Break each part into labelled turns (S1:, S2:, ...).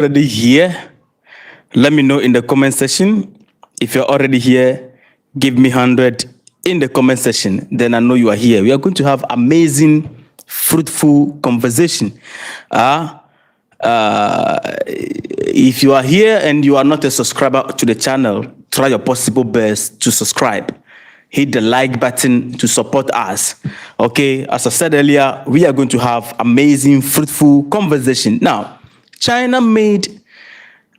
S1: Already here? Let me know in the comment section. If you're already here, give me 100 in the comment section. Then I know you are here. We are going to have amazing, fruitful conversation. If you are here and you are not a subscriber to the channel, try your possible best to subscribe. Hit the like button to support us. Okay, as I said earlier, we are going to have amazing, fruitful conversation. Now, China made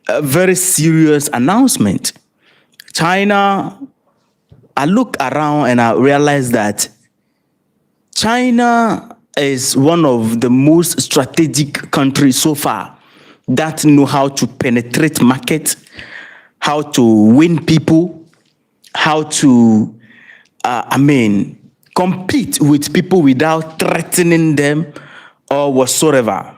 S1: a very serious announcement. China, I look around and I realize that China is one of the most strategic countries so far that know how to penetrate market, how to win people, how to, compete with people without threatening them or whatsoever.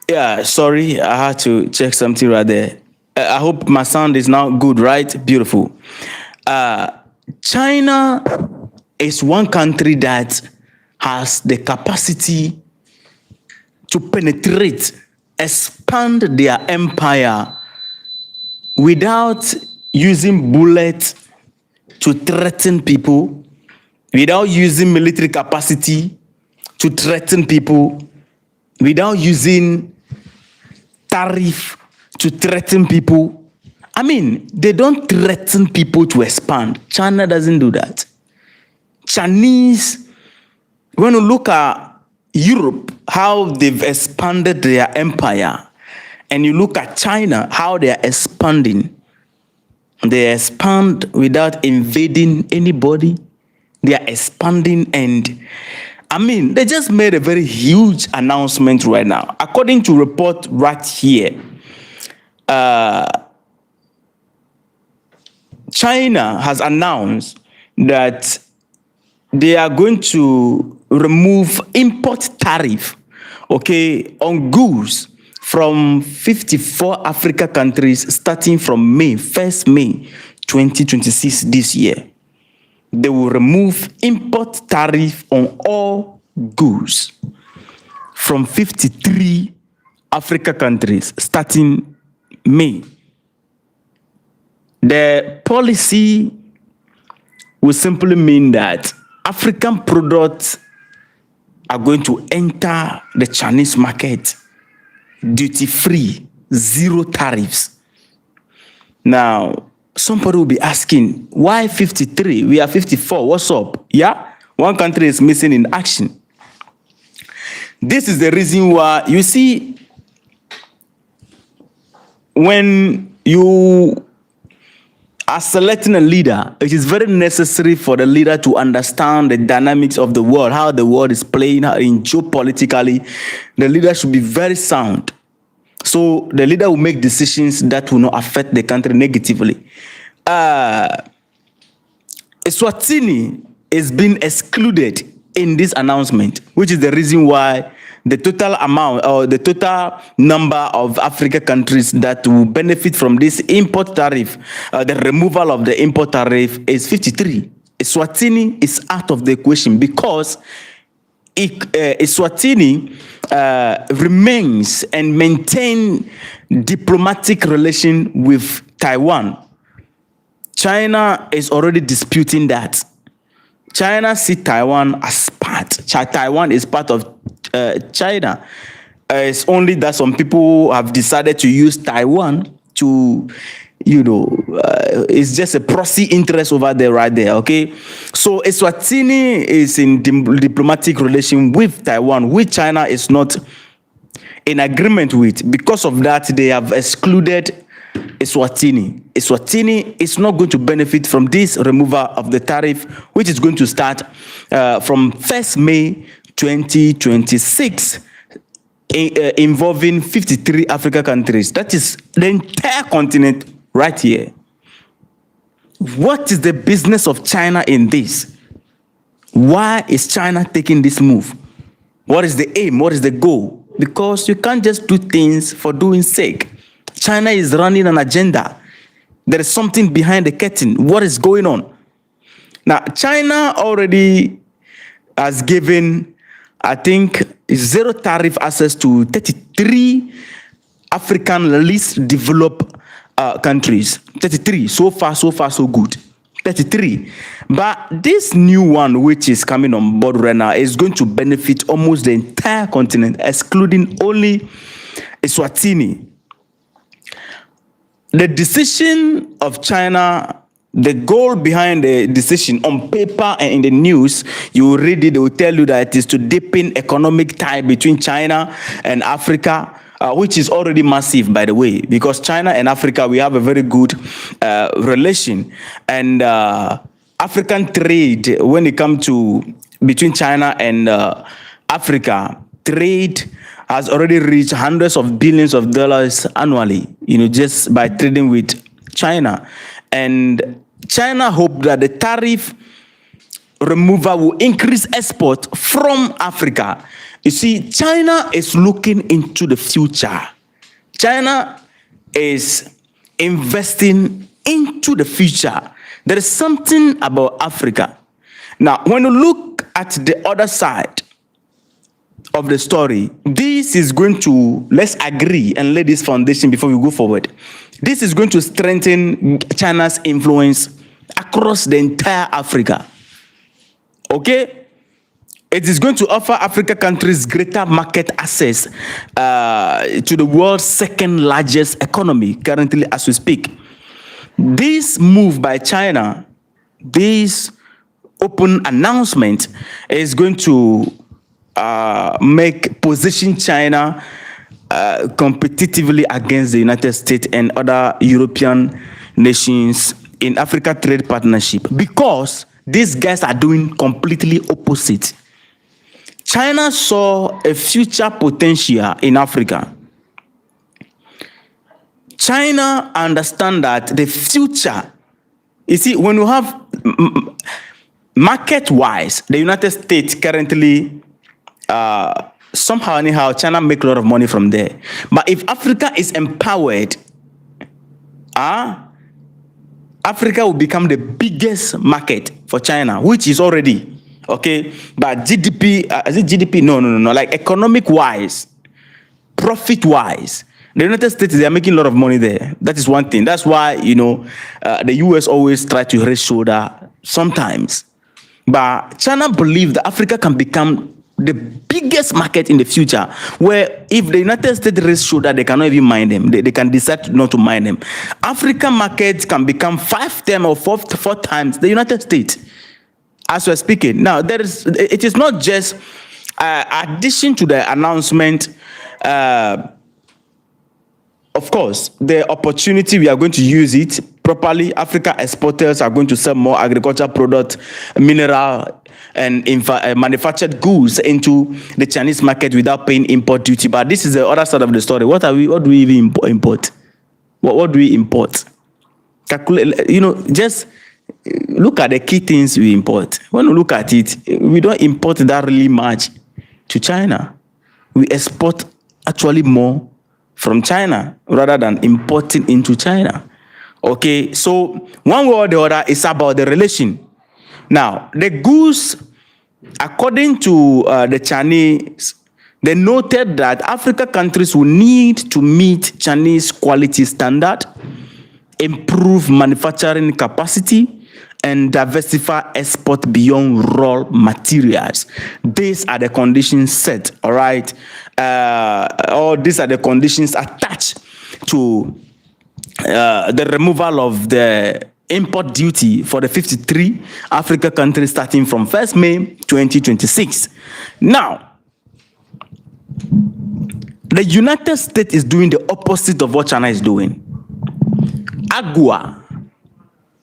S1: Yeah, sorry, I had to check something right there. I hope my sound is now good, right? Beautiful. China is one country that has the capacity to penetrate, expand their empire without using bullets to threaten people, without using military capacity to threaten people, without using tariff to threaten people. I mean, they don't threaten people to expand. China doesn't do that. Chinese, when you look at Europe, how they've expanded their empire, and you look at China, how they are expanding, they expand without invading anybody. They are expanding, and they just made a very huge announcement right now. According to report right here, China has announced that they are going to remove import tariff, on goods from 54 Africa countries starting from 1st May 2026 this year. They will remove import tariff on all goods from 53 Africa countries starting May. The policy will simply mean that African products are going to enter the Chinese market duty-free, zero tariffs. Now, somebody will be asking, why 53? We are 54. What's up? Yeah, one country is missing in action. This is the reason why, you see, when you are selecting a leader, it is very necessary for the leader to understand the dynamics of the world, how the world is playing out in geopolitically. The leader should be very sound. So the leader will make decisions that will not affect the country negatively. Eswatini is being excluded in this announcement, which is the reason why the total amount or the total number of Africa countries that will benefit from this import tariff, the removal of the import tariff, is 53. Eswatini is out of the equation because Eswatini remains and maintain diplomatic relation with Taiwan. China is already disputing that. China sees Taiwan as part. Taiwan is part of China. It's only that some people have decided to use Taiwan to, it's just a proxy interest over there, right there, okay? So Eswatini is in diplomatic relation with Taiwan, which China is not in agreement with. Because of that, they have excluded Eswatini. Eswatini is not going to benefit from this removal of the tariff, which is going to start from 1st May 2026, involving 53 Africa countries. That is the entire continent right here. What is the business of China in this? Why is China taking this move? What is the aim? What is the goal? Because you can't just do things for doing sake. China is running an agenda. There is something behind the curtain. What is going on? Now, China already has given, I think, zero tariff access to 33 African least developed countries. 33. So far, so good. 33. But this new one, which is coming on board right now, is going to benefit almost the entire continent, excluding only Eswatini. The decision of China, the goal behind the decision on paper and in the news, you will read it, they will tell you that it is to deepen economic tie between China and Africa, which is already massive, by the way, because China and Africa, we have a very good relation. And African trade, when it comes to between China and Africa, trade has already reached hundreds of billions of dollars annually, just by trading with China. And China hoped that the tariff removal will increase export from Africa. You see, China is looking into the future. China is investing into the future. There is something about Africa. Now, when you look at the other side of the story, this is going to, let's agree and lay this foundation before we go forward. This is going to strengthen China's influence across the entire Africa. Okay? It is going to offer African countries greater market access to the world's second largest economy currently as we speak. This move by China, this open announcement is going to position China competitively against the United States and other European nations in Africa Trade Partnership, because these guys are doing completely opposite. China saw a future potential in Africa. China understands that the future, you see, when you have market-wise, the United States currently somehow anyhow, China make a lot of money from there. But if Africa is empowered, Africa will become the biggest market for China, which is already, okay? But GDP, is it GDP? No. Like economic-wise, profit-wise, the United States, they are making a lot of money there. That is one thing. That's why, the US always try to raise shoulder sometimes. But China believes that Africa can become the biggest market in the future, where if the United States raise shoulder, they cannot even mine them. They can decide not to mine them. African markets can become 5 times or 4 times the United States, as we're speaking. Now, it is not just addition to the announcement. Of course, the opportunity, we are going to use it properly. Africa exporters are going to sell more agricultural products, mineral, and manufactured goods into the Chinese market without paying import duty. But this is the other side of the story. What do we even import? What do we import? Calculate, just look at the key things we import. When you look at it, we don't import that really much to China. We export actually more from China rather than importing into China. Okay, so one way or the other, it's about the relation. Now, the goods, according to the Chinese, they noted that African countries will need to meet Chinese quality standard, improve manufacturing capacity, and diversify export beyond raw materials. These are the conditions set, all right? Or these are the conditions attached to the removal of the import duty for the 53 African countries starting from 1st May 2026. Now, the United States is doing the opposite of what China is doing. AGUA,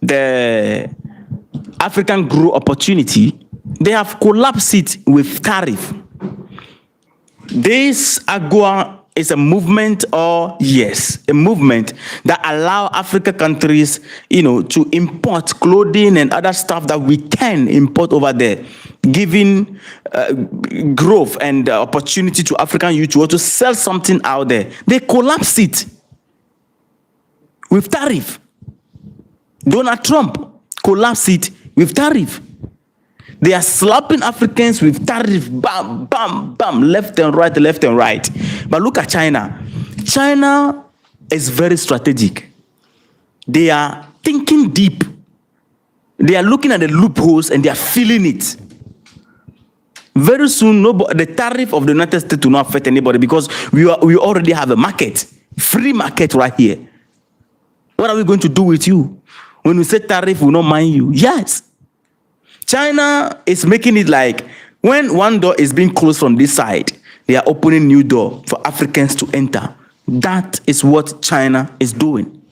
S1: the African Growth Opportunity, they have collapsed it with tariff. This AGUA is a movement, a movement that allow African countries, to import clothing and other stuff that we can import over there, giving growth and opportunity to African youth to sell something out there. They collapse it with tariff. Donald Trump collapsed it with tariff. They are slapping Africans with tariff, bam, bam, bam, left and right, left and right. But look at China. China is very strategic. They are thinking deep. They are looking at the loopholes and they are feeling it. Very soon, the tariff of the United States will not affect anybody because we already have a market, free market right here. What are we going to do with you? When we say tariff, we will not mind you. Yes. China is making it like when one door is being closed from this side, they are opening new door for Africans to enter. That is what China is doing.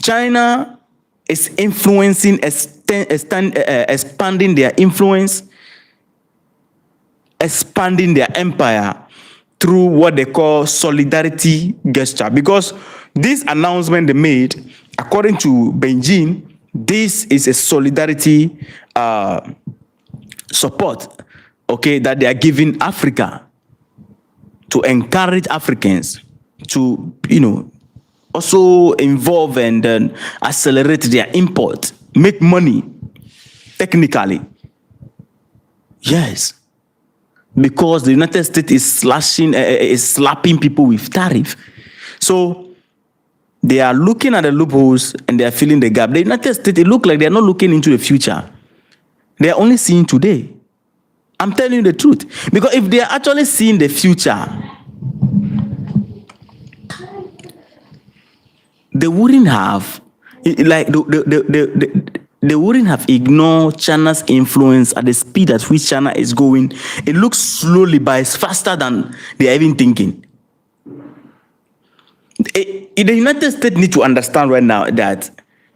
S1: China is influencing, expanding their influence, expanding their empire through what they call solidarity gesture. Because this announcement they made, according to Beijing, this is a solidarity support, okay, that they are giving Africa to encourage Africans to, also involve and accelerate their import, make money, technically. Yes. Because the United States is slapping people with tariff. So they are looking at the loopholes and they are filling the gap. The United States, it looks like they are not looking into the future. They are only seeing today. I'm telling you the truth. Because if they are actually seeing the future, they wouldn't have, they wouldn't have ignored China's influence at the speed at which China is going. It looks slowly, but it's faster than they are even thinking. The United States need to understand right now that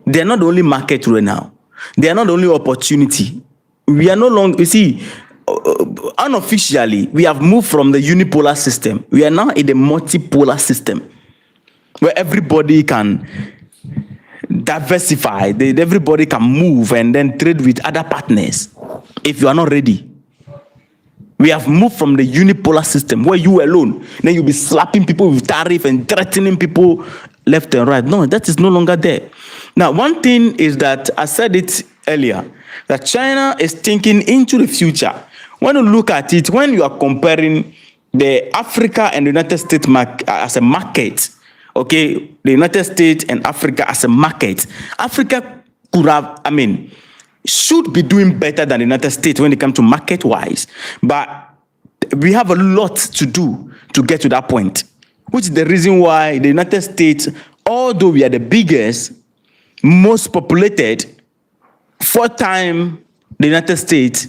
S1: they are not the only market right now. They are not the only opportunity. We are no longer, you see, unofficially, we have moved from the unipolar system. We are now in the multipolar system where everybody can diversify, everybody can move and then trade with other partners if you are not ready. We have moved from the unipolar system where you alone, then you'll be slapping people with tariff and threatening people left and right. No, that is no longer there. Now, one thing is that I said it earlier, that China is thinking into the future. When you look at it, when you are comparing the Africa and the United States as a market, okay, the United States and Africa as a market, Africa could have, should be doing better than the United States when it comes to market-wise. But we have a lot to do to get to that point, which is the reason why the United States, although we are the biggest, most populated, fourth time the United States,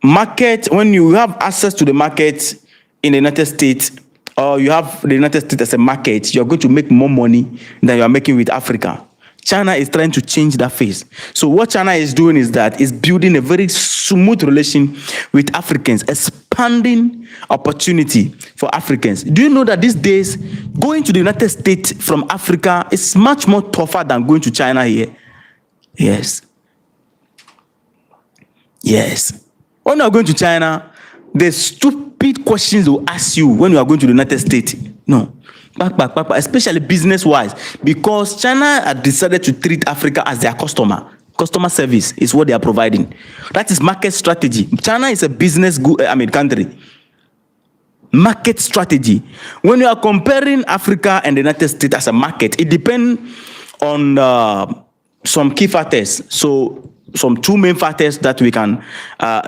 S1: market, when you have access to the market in the United States, or you have the United States as a market, you're going to make more money than you are making with Africa. China is trying to change that face. So what China is doing is that it's building a very smooth relation with Africans, expanding opportunity for Africans. Do you know that these days, going to the United States from Africa is much more tougher than going to China here? Yes. Yes. When you are going to China, the stupid questions they will ask you when you are going to the United States. No. Back, especially business-wise, because China had decided to treat Africa as their customer. Customer service is what they are providing. That is market strategy. China is a business country. Market strategy. When you are comparing Africa and the United States as a market, it depends on some key factors. So, some two main factors that we can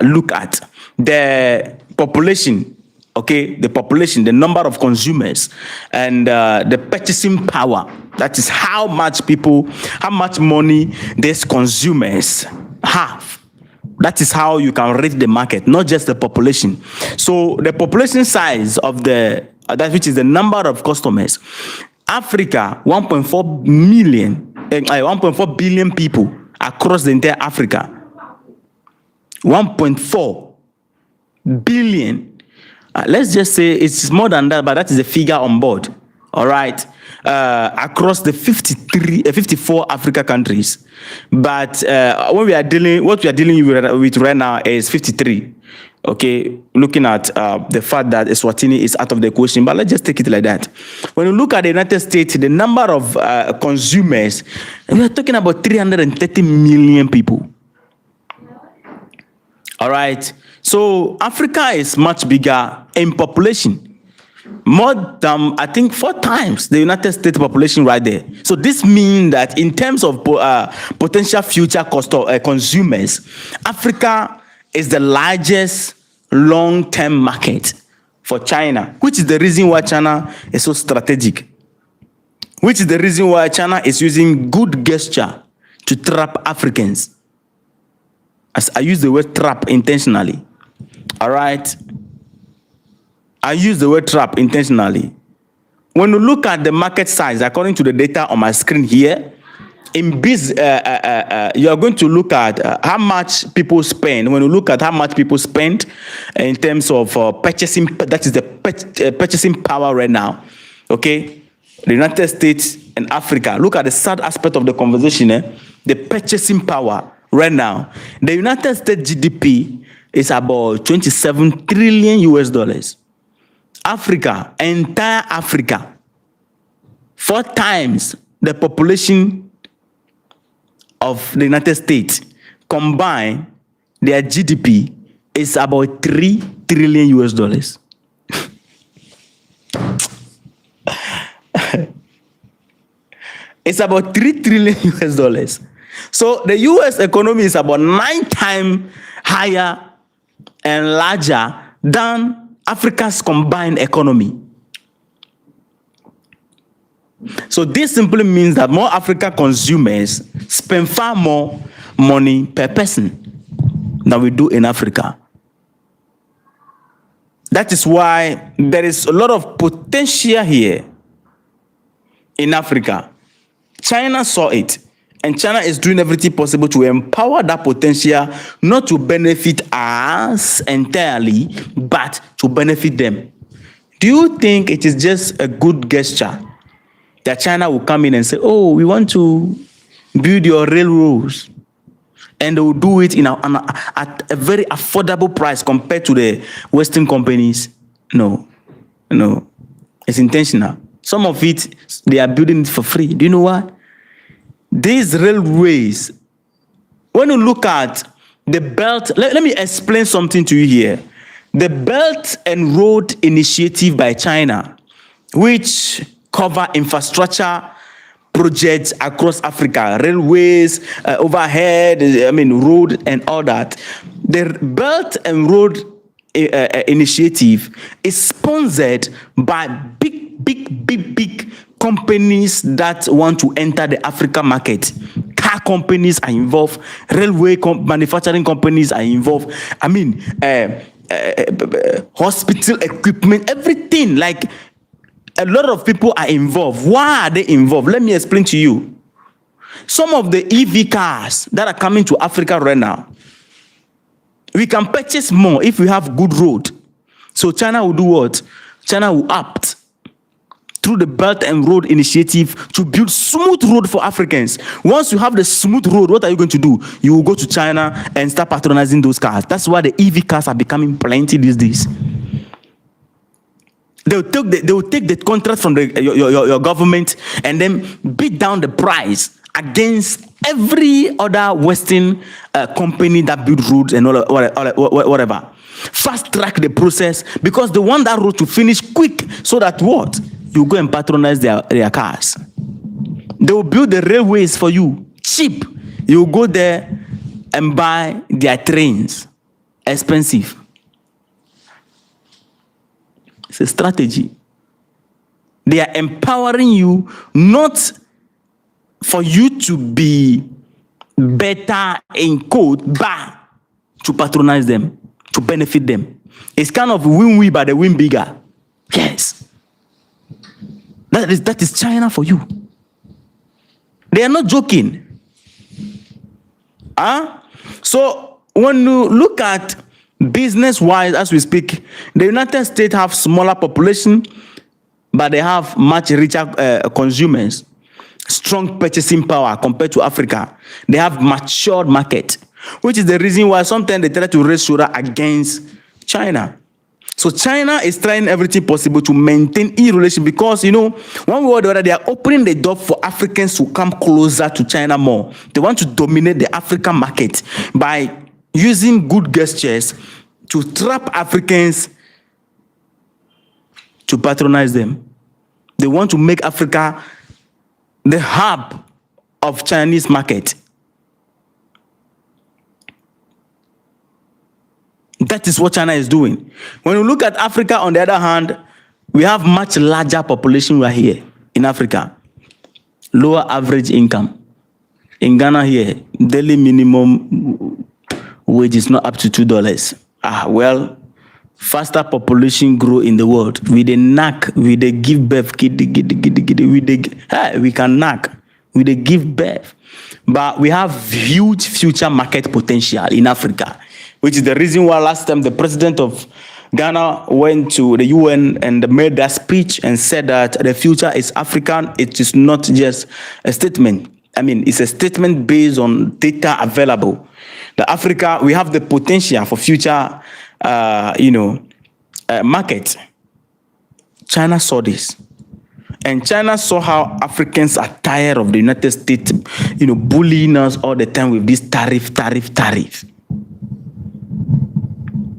S1: look at. The population. Okay, the population, the number of consumers, and the purchasing power. That is how much money these consumers have. That is how you can rate the market, not just the population. So the population size of that which is the number of customers. Africa, 1.4 billion people across the entire Africa. 1.4 billion. Let's just say it's more than that, but that is a figure on board. All right, across the 54 Africa countries. But what we are dealing with right now is 53. Okay, looking at the fact that Eswatini is out of the equation, but let's just take it like that. When you look at the United States, the number of consumers, we are talking about 330 million people. All right, so Africa is much bigger in population. More than, I think, 4 times the United States population right there. So this means that in terms of potential future consumers, Africa is the largest long-term market for China, which is the reason why China is so strategic. Which is the reason why China is using good gesture to trap Africans. As I use the word trap intentionally. All right. I use the word trap intentionally. When you look at the market size, according to the data on my screen here, in biz, you are going to look at how much people spend. When you look at how much people spend in terms of purchasing, that is the purchasing power right now. Okay, the United States and Africa. Look at the sad aspect of the conversation. The purchasing power right now. The United States GDP is about 27 trillion US dollars. Africa, entire Africa, 4 times the population of the United States combined, their GDP is about 3 trillion US dollars. It's about 3 trillion US dollars. So the US economy is about 9 times higher and larger than Africa's combined economy. So this simply means that more African consumers spend far more money per person than we do in Africa. That is why there is a lot of potential here in Africa. China saw it, and China is doing everything possible to empower that potential, not to benefit us entirely, but to benefit them. Do you think it is just a good gesture that China will come in and say, oh, we want to build your railroads, and they will do it at a very affordable price compared to the Western companies? No. It's intentional. Some of it, they are building it for free. Do you know why? These railways, when you look at the belt, let me explain something to you here. The Belt and Road Initiative by China, which cover infrastructure projects across Africa, railways, overhead, road and all that. The Belt and Road Initiative is sponsored by big companies that want to enter the African market. Car companies are involved, railway manufacturing companies are involved. Hospital equipment, everything. Like, a lot of people are involved. Why are they involved? Let me explain to you. Some of the EV cars that are coming to Africa right now, we can purchase more if we have good road. So China will do what? China will opt through the Belt and Road Initiative to build smooth road for Africans. Once you have the smooth road, what are you going to do? You will go to China and start patronizing those cars. That's why the EV cars are becoming plenty these days. They will take the contract from your government and then beat down the price against every other Western company that build roads and whatever. Fast track the process, because they want that road to finish quick, so that what? You go and patronize their cars. They will build the railways for you cheap. You go there and buy their trains expensive. It's a strategy. They are empowering you, not for you to be better in code, but to patronize them, to benefit them. It's kind of win-win, but they win bigger. Yes. That is China for you. They are not joking. So when you look at business-wise, as we speak, the United States have smaller population, but they have much richer consumers, strong purchasing power compared to Africa. They have matured market, which is the reason why sometimes they try to raise shoulder against China. So China is trying everything possible to maintain e-relation because, one way or the other, they are opening the door for Africans to come closer to China more. They want to dominate the African market by using good gestures to trap Africans to patronize them. They want to make Africa the hub of Chinese market. That is what China is doing. When you look at Africa, on the other hand, we have much larger population right here in Africa. Lower average income. In Ghana here, daily minimum wage is not up to $2. Well, faster population grow in the world. We dey knack, we dey give birth, we can knack, we dey give birth. But we have huge future market potential in Africa, which is the reason why last time the president of Ghana went to the UN and made that speech and said that the future is African. It is not just a statement. It's a statement based on data available. The Africa, we have the potential for future, market. China saw this. And China saw how Africans are tired of the United States, bullying us all the time with this tariff.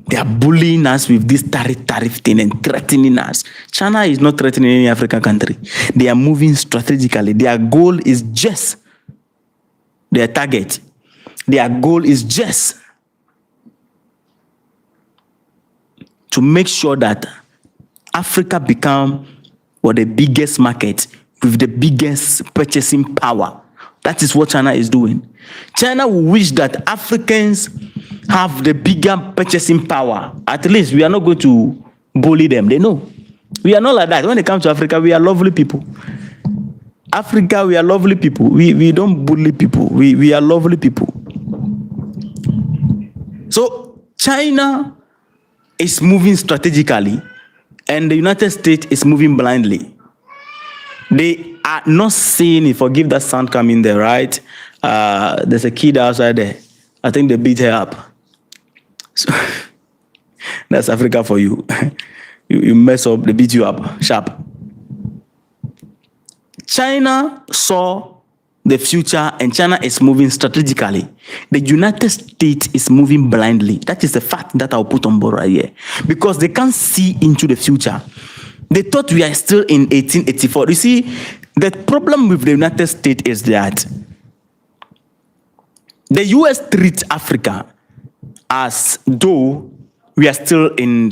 S1: They are bullying us with this tariff thing and threatening us. China is not threatening any African country. They are moving strategically. Their goal is just their target. Their goal is just to make sure that Africa become the biggest market with the biggest purchasing power. That is what China is doing. China will wish that Africans have the bigger purchasing power. At least we are not going to bully them. They know. We are not like that. When it comes to Africa, we are lovely people. Africa, we are lovely people. We don't bully people. We are lovely people. So China is moving strategically and the United States is moving blindly. They are not seeing it. Forgive that sound coming there, right? There's a kid outside there. I think they beat her up. So that's Africa for you. You mess up, they beat you up, sharp. China saw the future and China is moving strategically. The United States is moving blindly. That is the fact that I'll put on board right here. Because they can't see into the future. They thought we are still in 1884. You see, the problem with the United States is that the US treats Africa as though we are still in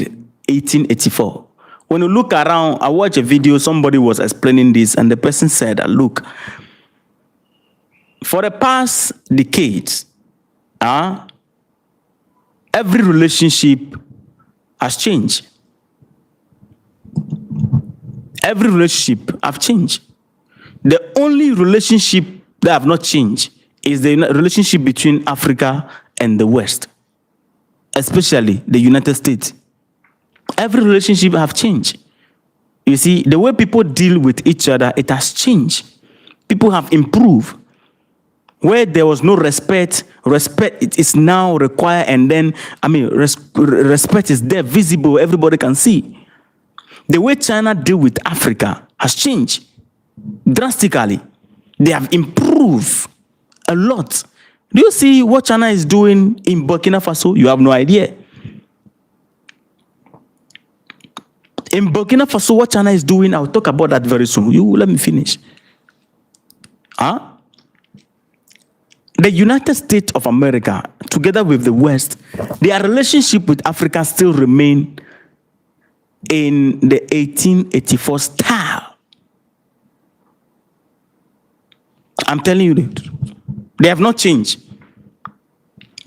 S1: 1884. When you look around, I watched a video, somebody was explaining this, and the person said, look, for the past decades, every relationship has changed. Every relationship have changed. The only relationship that have not changed is the relationship between Africa and the West, especially the United States. Every relationship have changed. You see, the way people deal with each other, it has changed. People have improved. Where there was no respect it is now required, and then, respect is there, visible, everybody can see. The way China deal with Africa has changed drastically. They have improved a lot. Do you see what China is doing in Burkina Faso? You have no idea. In Burkina Faso, what China is doing, I'll talk about that very soon. You let me finish. The United States of America, together with the West, their relationship with Africa still remain in the 1884 style. I'm telling you, they have not changed.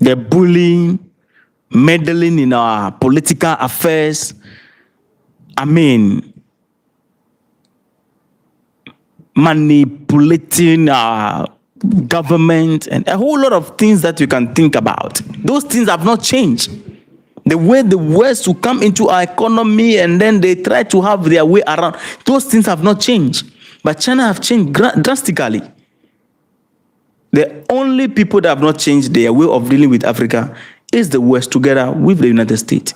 S1: They're bullying, meddling in our political affairs. Manipulating our government and a whole lot of things that you can think about. Those things have not changed. The way the West will come into our economy and then they try to have their way around, those things have not changed. But China have changed drastically. The only people that have not changed their way of dealing with Africa is the West together with the United States.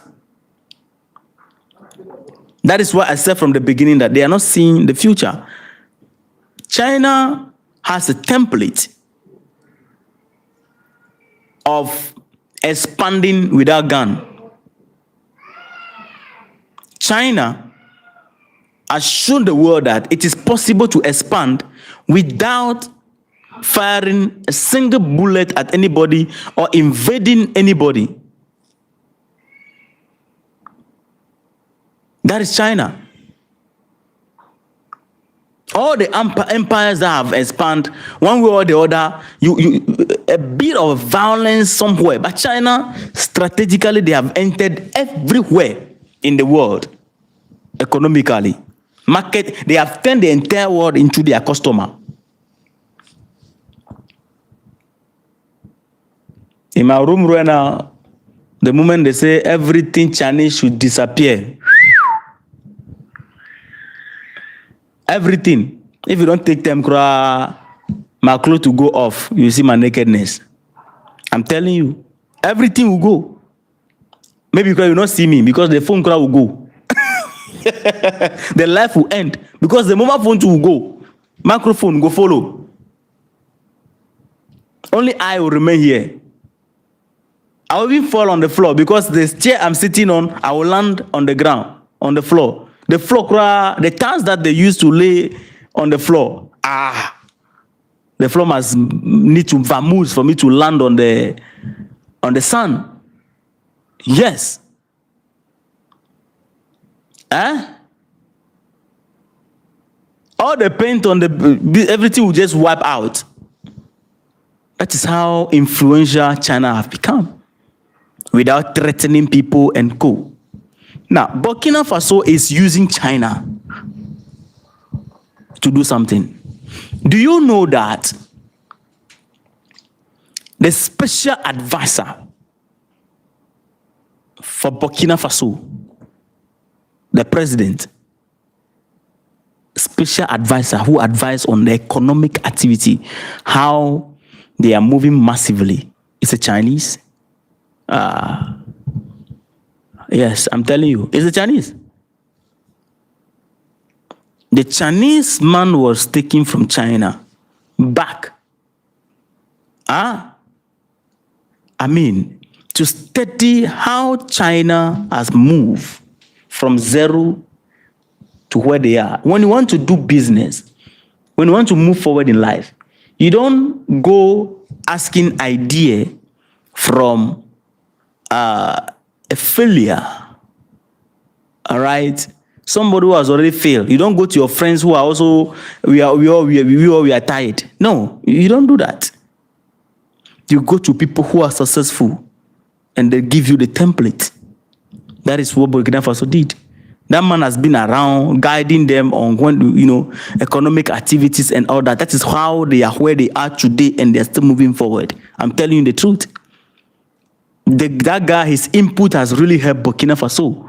S1: That is why I said from the beginning that they are not seeing the future. China has a template of expanding without gun. China has shown the world that it is possible to expand without firing a single bullet at anybody or invading anybody. That is China. All the empires that have expanded, one way or the other, a bit of violence somewhere. But China, strategically, they have entered everywhere in the world, economically. Market, they have turned the entire world into their customer. In my room right now, the moment they say everything Chinese should disappear, everything. If you don't take them, my clothes will go off. You see my nakedness. I'm telling you, everything will go. Maybe because you not see me, because the phone will go. The life will end because the mobile phone will go. Microphone go follow. Only I will remain here. I will even fall on the floor because the chair I'm sitting on, I will land on the ground, on the floor. The floor, the tiles that they used to lay on the floor, the floor must need to vamoose for me to land on the sun. Yes. All the paint on everything will just wipe out. That is how influential China have become, without threatening people and co. Now, Burkina Faso is using China to do something. Do you know that the special advisor for Burkina Faso, the president, special advisor who advises on the economic activity, how they are moving massively, is a Chinese? Yes, I'm telling you, it's the Chinese. The Chinese man was taken from China back. To study how China has moved from zero to where they are. When you want to do business, when you want to move forward in life, you don't go asking idea from a failure. All right, somebody who has already failed. You don't go to your friends who are also we are tired. No, you don't do that. You go to people who are successful, and they give you the template. That is what Burkina Faso did. That man has been around guiding them on economic activities and all that. That is how they are where they are today, and they are still moving forward. I'm telling you the truth. That guy, his input has really helped Burkina Faso.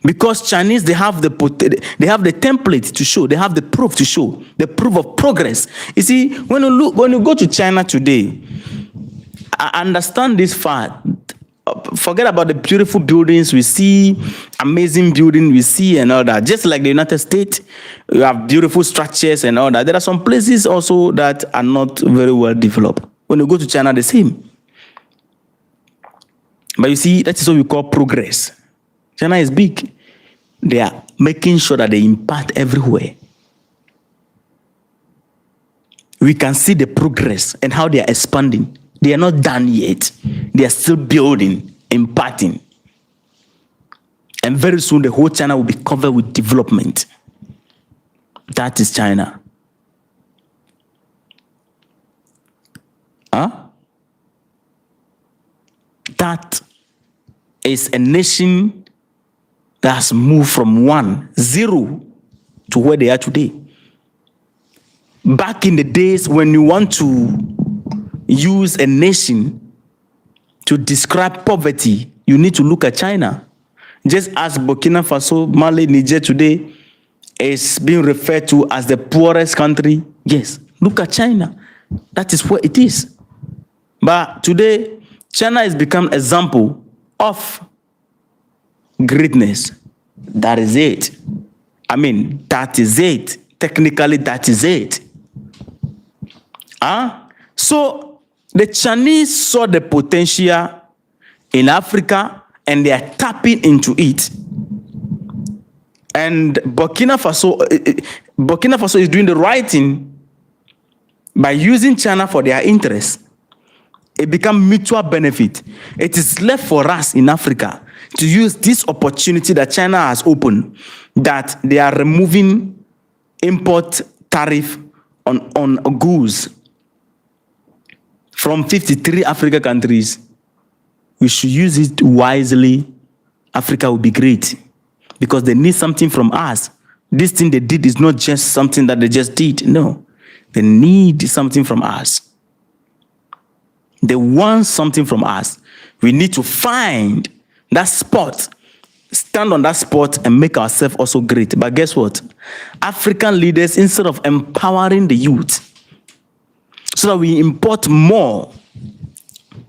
S1: Because Chinese, they have the template to show, they have the proof to show, the proof of progress. You see, when you go to China today, I understand this fact. Forget about the beautiful buildings we see, amazing building we see and all that. Just like the United States, you have beautiful structures and all that. There are some places also that are not very well developed. When you go to China, the same. But you see, that is what we call progress. China is big. They are making sure that they impact everywhere. We can see the progress and how they are expanding. They are not done yet. They are still building, imparting. And very soon, the whole China will be covered with development. That is China. That is a nation that has moved from 0 to where they are today. Back in the days when you want to use a nation to describe poverty, you need to look at China. Just as Burkina Faso, Mali, Niger today is being referred to as the poorest country. Yes, look at China. That is where it is. But today, China has become an example of greatness. That is it. I mean, that is it. Technically, that is it. So the Chinese saw the potential in Africa and they are tapping into it. And Burkina Faso is doing the right thing by using China for their interests. It becomes mutual benefit. It is left for us in Africa to use this opportunity that China has opened, that they are removing import tariff on goods from 53 African countries. We should use it wisely. Africa will be great because they need something from us. This thing they did is not just something that they just did. No, they need something from us. They want something from us. We need to find that spot, stand on that spot and make ourselves also great. But guess what? African leaders, instead of empowering the youth so that we import more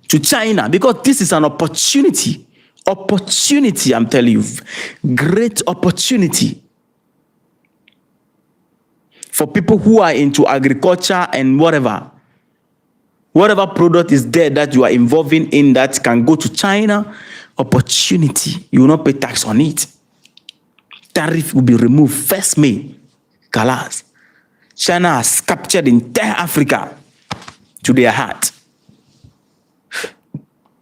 S1: to China, because this is an opportunity. Opportunity, I'm telling you. Great opportunity for people who are into agriculture and whatever. Whatever product is there that you are involving in that can go to China, opportunity. You will not pay tax on it. Tariff will be removed 1st May. Kalas. China has captured entire Africa to their heart.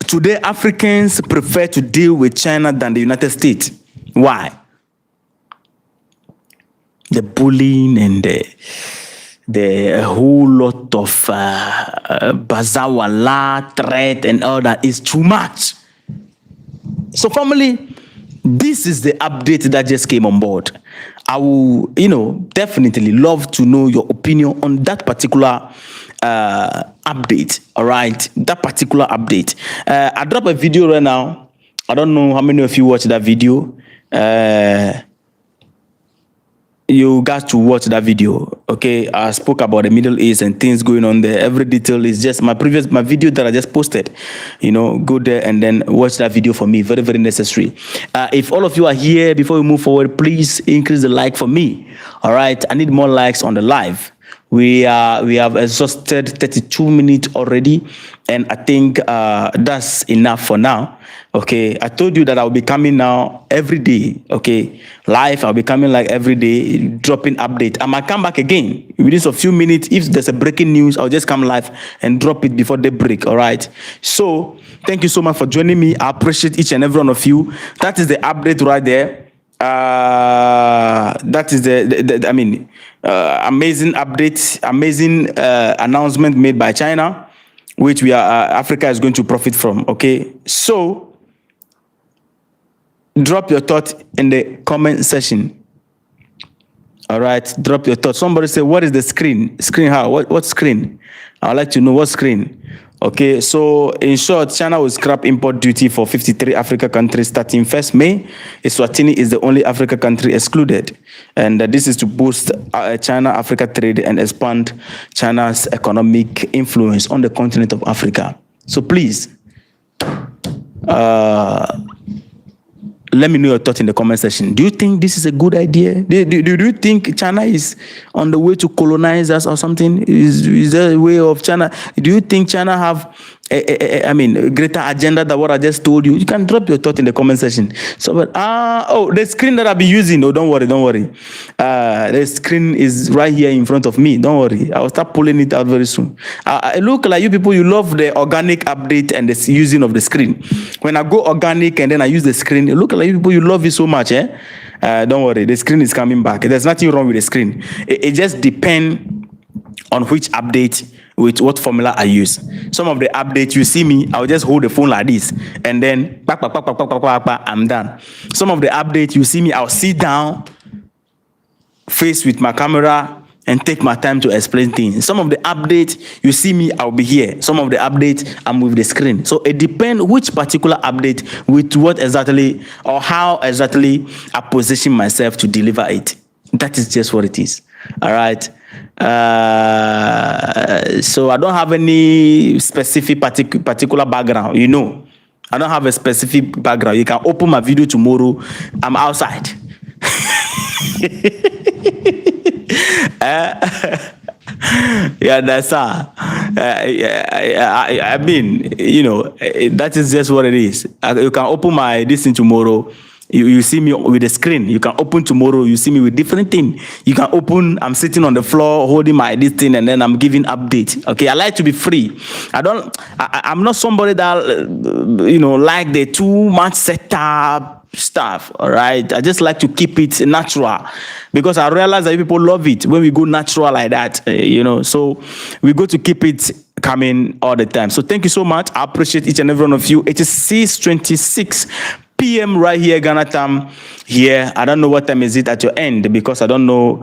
S1: Today, Africans prefer to deal with China than the United States. Why? The bullying and the whole lot of bazawala, threat and all that is too much. So family, this is the update that just came on board. I will, definitely love to know your opinion on that particular update. All right, that particular update. I dropped a video right now. I don't know how many of you watched that video. You got to watch that video. Okay, I spoke about the Middle East and things going on there. Every detail is just my video that I just posted. Go there and then watch that video for me. Very, very necessary. If all of you are here, before we move forward, please increase the like for me. All right, I need more likes on the live. We have exhausted 32 minutes already, and I think that's enough for now. Okay, I told you that I'll be coming now every day. Okay, live, I'll be coming like every day, dropping update. I might come back again within a few minutes. If there's a breaking news, I'll just come live and drop it before they break. All right. So thank you so much for joining me. I appreciate each and every one of you. That is the update right there. That is amazing update, amazing announcement made by China, which Africa is going to profit from. Okay, so drop your thought in the comment section. All right, drop your thought. Somebody say, what is the screen? Screen how? What screen? I'd like to know what screen. Okay, so in short, China will scrap import duty for 53 Africa countries starting 1st May. Eswatini is the only Africa country excluded. And this is to boost China-Africa trade and expand China's economic influence on the continent of Africa. So please, let me know your thoughts in the comment section. Do you think this is a good idea? Do you think China is on the way to colonize us or something? Is there a way of China? Do you think China have a greater agenda than what I just told you? You can drop your thought in the comment section. So, but the screen that I'll be using. Oh, don't worry. The screen is right here in front of me. Don't worry. I will start pulling it out very soon. Look like you people, you love the organic update and the using of the screen. When I go organic and then I use the screen, look like you people, you love it so much, eh? Don't worry. The screen is coming back. There's nothing wrong with the screen. It just depends on which update, with what formula I use. Some of the updates, you see me, I'll just hold the phone like this, and then I'm done. Some of the updates, you see me, I'll sit down, face with my camera, and take my time to explain things. Some of the updates, you see me, I'll be here. Some of the updates, I'm with the screen. So it depends which particular update, with what exactly, or how exactly I position myself to deliver it. That is just what it is. All right. So I don't have any specific particular background, I don't have a specific background. You can open my video tomorrow. I'm outside. Yeah, that's I mean, you know, that is just what it is. You can open my this thing tomorrow. You see me with the screen. You can open tomorrow. You see me with different thing. You can open. I'm sitting on the floor holding my this thing, and then I'm giving update. Okay, I like to be free. I'm not somebody that you know like the too much setup stuff. All right, I just like to keep it natural because I realize that people love it when we go natural like that. You know, so we go to keep it coming all the time. So thank you so much. I appreciate each and every one of you. It is 6:26 p.m. right here, Ghana time. Here, I don't know what time is it at your end because I don't know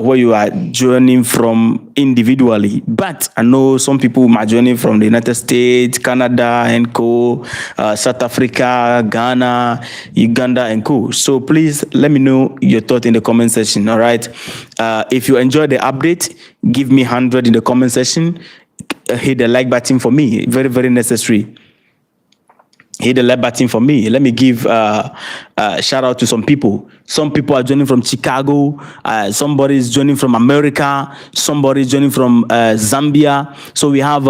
S1: where you are joining from individually. But I know some people might joining from the United States, Canada, and co, South Africa, Ghana, Uganda, and co. So please let me know your thought in the comment section. All right. If you enjoyed the update, give me 100 in the comment section. Hit the like button for me. Very, very necessary. Hit the like button for me. Let me give shout out to some people. Some people are joining from Chicago. Somebody is joining from America. Somebody is joining from Zambia. So we have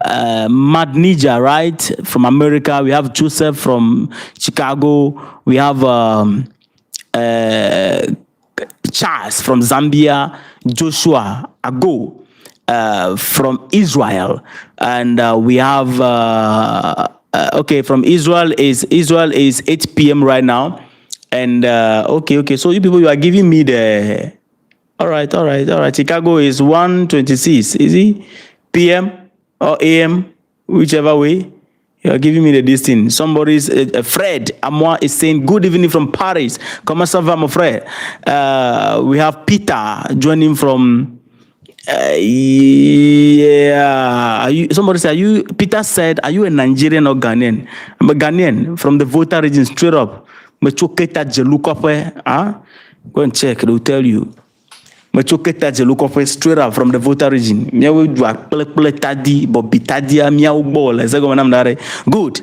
S1: Madnija, right, from America. We have Joseph from Chicago. We have Charles from Zambia. Joshua Ago from Israel. And we have... okay, from Israel is 8 p.m. right now, and okay. So you people, you are giving me the all right. Chicago is 1:26. Is it p.m. or a.m. whichever way? You are giving me the distance. Somebody's Fred Amwa is saying good evening from Paris. Comment ça va, mon frère? We have Peter joining from. Yeah. Somebody said, Peter said, are you a Nigerian or Ghanaian? I'm a Ghanaian from the Volta region, straight up. Huh? Go and check, they'll tell you. Straight up from the Volta region. Good.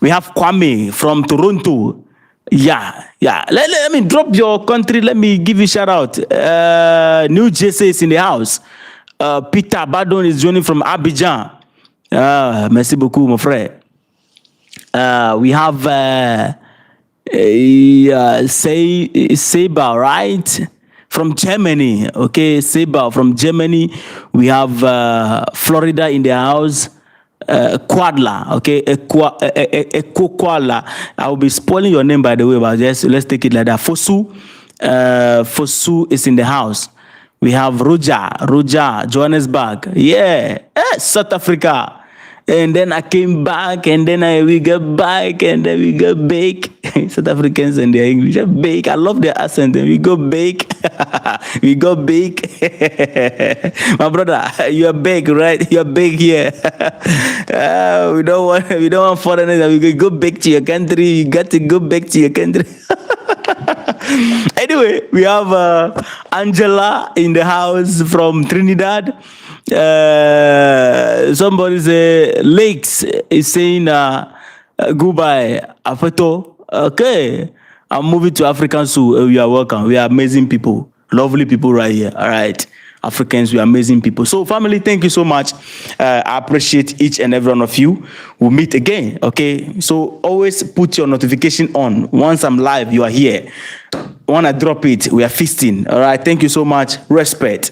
S1: We have Kwame from Toronto. Yeah. Let me drop your country. Let me give you a shout out. New Jersey is in the house. Peter Badon is joining from Abidjan. Merci beaucoup, mon frère. We have Seba, right? From Germany. Okay, Seba from Germany. We have Florida in the house. Quadla, okay, Quadla. I will be spoiling your name by the way, but let's take it like that. Fosu is in the house. We have Roger, Johannesburg, yeah, South Africa. And then I came back, and then we got back, and then we got bake. South Africans and their English, bake. I love their accent. And we go bake, we go bake. My brother, you are bake, right? You are bake here. We don't want foreigners. We go back to your country. You got to go back to your country. Anyway, we have Angela in the house from Trinidad. Somebody say Lakes is saying goodbye, Afeto. Okay, I'm moving to African Zoo. You are welcome. We are amazing people, lovely people right here. All right, Africans, we are amazing people. So family, thank you so much. I appreciate each and every one of you. We'll meet again. Okay, so always put your notification on. Once I'm live, you are here. When I drop it, we are feasting. All right, thank you so much. Respect.